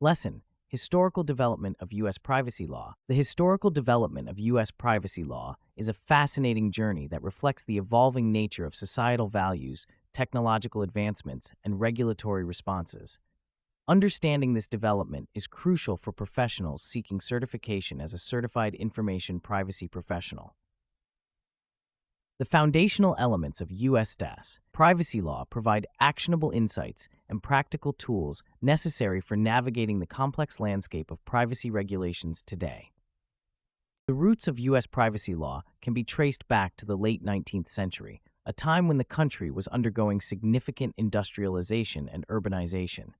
Lesson: Historical Development of U.S. Privacy Law. The historical development of U.S. privacy law is a fascinating journey that reflects the evolving nature of societal values, technological advancements, and regulatory responses. Understanding this development is crucial for professionals seeking certification as a certified information privacy professional. The foundational elements of U.S. privacy law provide actionable insights and practical tools necessary for navigating the complex landscape of privacy regulations today. The roots of U.S. privacy law can be traced back to the late 19th century, a time when the country was undergoing significant industrialization and urbanization.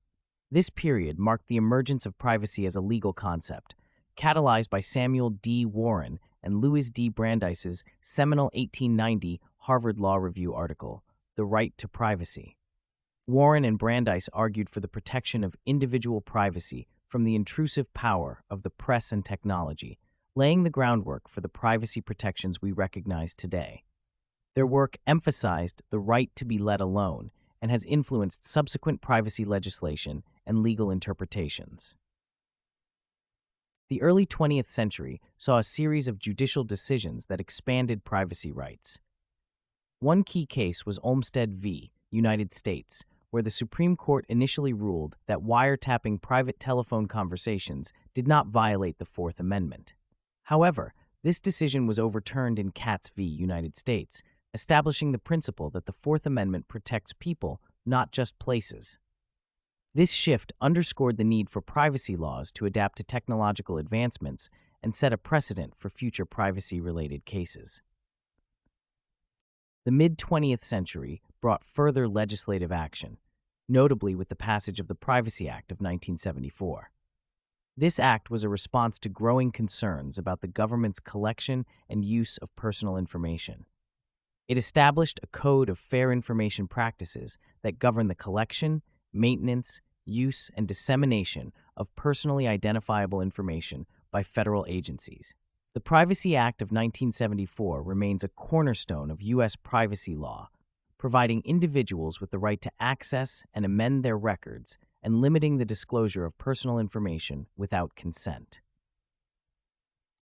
This period marked the emergence of privacy as a legal concept, catalyzed by Samuel D. Warren and Louis D. Brandeis's seminal 1890 Harvard Law Review article, The Right to Privacy. Warren and Brandeis argued for the protection of individual privacy from the intrusive power of the press and technology, laying the groundwork for the privacy protections we recognize today. Their work emphasized the right to be let alone and has influenced subsequent privacy legislation and legal interpretations. The early 20th century saw a series of judicial decisions that expanded privacy rights. One key case was Olmstead v. United States, where the Supreme Court initially ruled that wiretapping private telephone conversations did not violate the Fourth Amendment. However, this decision was overturned in Katz v. United States, establishing the principle that the Fourth Amendment protects people, not just places. This shift underscored the need for privacy laws to adapt to technological advancements and set a precedent for future privacy-related cases. The mid-20th century brought further legislative action, notably with the passage of the Privacy Act of 1974. This act was a response to growing concerns about the government's collection and use of personal information. It established a code of fair information practices that govern the collection, maintenance, use, and dissemination of personally identifiable information by federal agencies. The Privacy Act of 1974 remains a cornerstone of U.S. privacy law, providing individuals with the right to access and amend their records and limiting the disclosure of personal information without consent.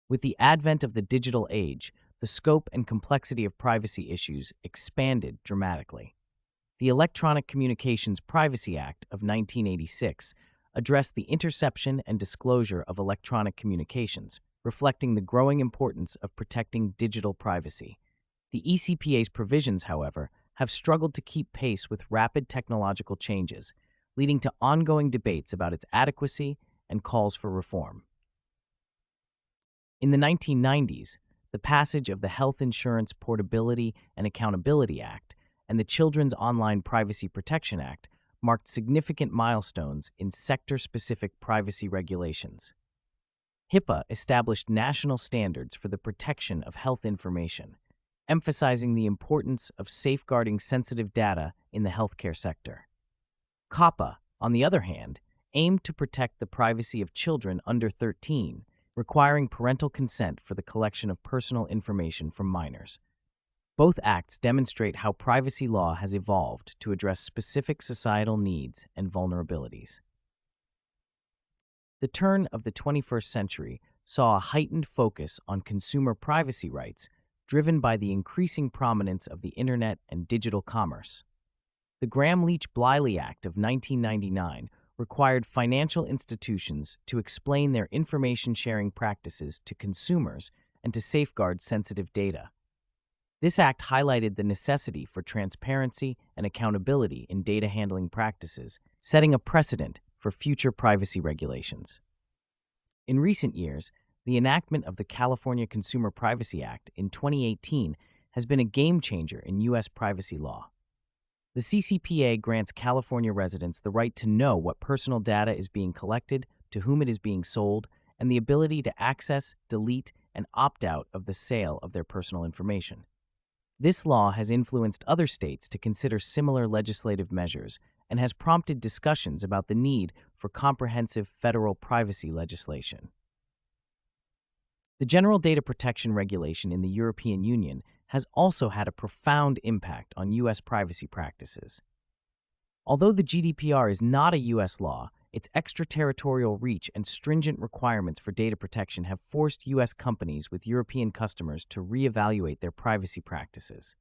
With the advent of the digital age, the scope and complexity of privacy issues expanded dramatically. The Electronic Communications Privacy Act of 1986 addressed the interception and disclosure of electronic communications, reflecting the growing importance of protecting digital privacy. The ECPA's provisions, however, have struggled to keep pace with rapid technological changes, leading to ongoing debates about its adequacy and calls for reform. In the 1990s, the passage of the Health Insurance Portability and Accountability Act and the Children's Online Privacy Protection Act marked significant milestones in sector-specific privacy regulations. HIPAA established national standards for the protection of health information, emphasizing the importance of safeguarding sensitive data in the healthcare sector. COPPA, on the other hand, aimed to protect the privacy of children under 13, requiring parental consent for the collection of personal information from minors. Both acts demonstrate how privacy law has evolved to address specific societal needs and vulnerabilities. The turn of the 21st century saw a heightened focus on consumer privacy rights, driven by the increasing prominence of the Internet and digital commerce. The Gramm-Leach-Bliley Act of 1999 required financial institutions to explain their information-sharing practices to consumers and to safeguard sensitive data. This act highlighted the necessity for transparency and accountability in data handling practices, setting a precedent for future privacy regulations. In recent years, the enactment of the California Consumer Privacy Act in 2018 has been a game-changer in U.S. privacy law. The CCPA grants California residents the right to know what personal data is being collected, to whom it is being sold, and the ability to access, delete, and opt out of the sale of their personal information. This law has influenced other states to consider similar legislative measures and has prompted discussions about the need for comprehensive federal privacy legislation. The General Data Protection Regulation in the European Union has also had a profound impact on U.S. privacy practices. Although the GDPR is not a U.S. law, its extraterritorial reach and stringent requirements for data protection have forced U.S. companies with European customers to reevaluate their privacy practices.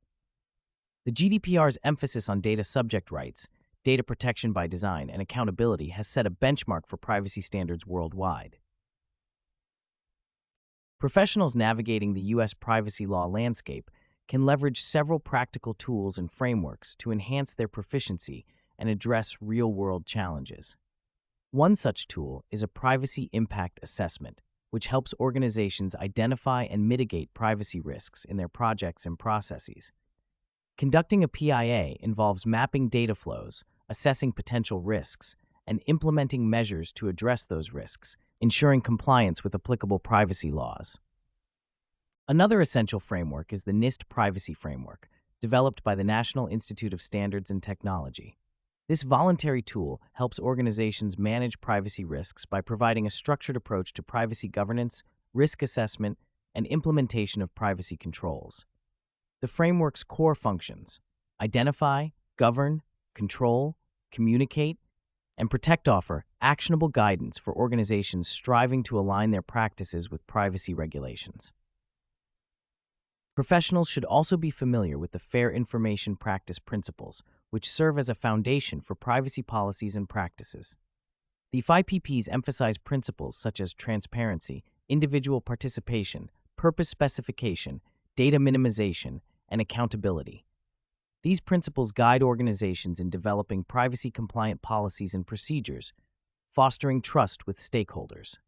The GDPR's emphasis on data subject rights, data protection by design, and accountability has set a benchmark for privacy standards worldwide. Professionals navigating the U.S. privacy law landscape can leverage several practical tools and frameworks to enhance their proficiency and address real-world challenges. One such tool is a privacy impact assessment, which helps organizations identify and mitigate privacy risks in their projects and processes. Conducting a PIA involves mapping data flows, assessing potential risks, and implementing measures to address those risks, ensuring compliance with applicable privacy laws. Another essential framework is the NIST Privacy Framework, developed by the National Institute of Standards and Technology. This voluntary tool helps organizations manage privacy risks by providing a structured approach to privacy governance, risk assessment, and implementation of privacy controls. The framework's core functions: identify, govern, control, communicate, and protect offer actionable guidance for organizations striving to align their practices with privacy regulations. Professionals should also be familiar with the Fair Information Practice Principles, which serve as a foundation for privacy policies and practices. The CIPPs emphasize principles such as transparency, individual participation, purpose specification, data minimization, and accountability. These principles guide organizations in developing privacy-compliant policies and procedures, fostering trust with stakeholders.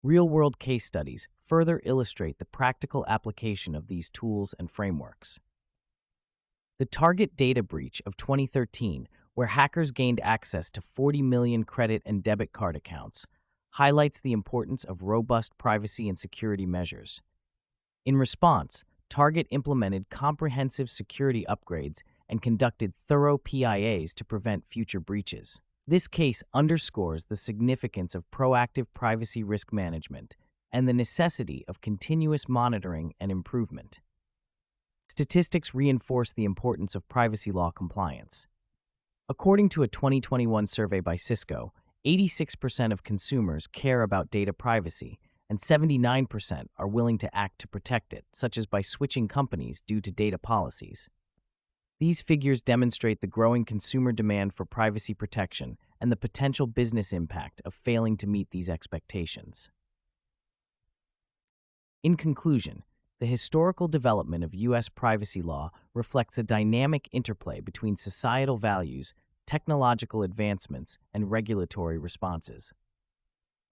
Real-world case studies further illustrate the practical application of these tools and frameworks. The Target data breach of 2013, where hackers gained access to 40 million credit and debit card accounts, highlights the importance of robust privacy and security measures. In response, Target implemented comprehensive security upgrades and conducted thorough PIAs to prevent future breaches. This case underscores the significance of proactive privacy risk management and the necessity of continuous monitoring and improvement. Statistics reinforce the importance of privacy law compliance. According to a 2021 survey by Cisco, 86% of consumers care about data privacy, and 79% are willing to act to protect it, such as by switching companies due to data policies. These figures demonstrate the growing consumer demand for privacy protection and the potential business impact of failing to meet these expectations. In conclusion, the historical development of U.S. privacy law reflects a dynamic interplay between societal values, technological advancements, and regulatory responses.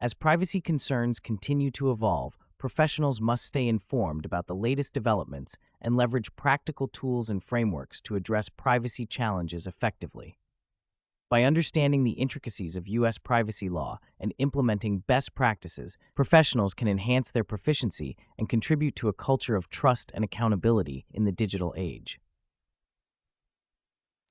As privacy concerns continue to evolve, professionals must stay informed about the latest developments and leverage practical tools and frameworks to address privacy challenges effectively. By understanding the intricacies of U.S. privacy law and implementing best practices, professionals can enhance their proficiency and contribute to a culture of trust and accountability in the digital age.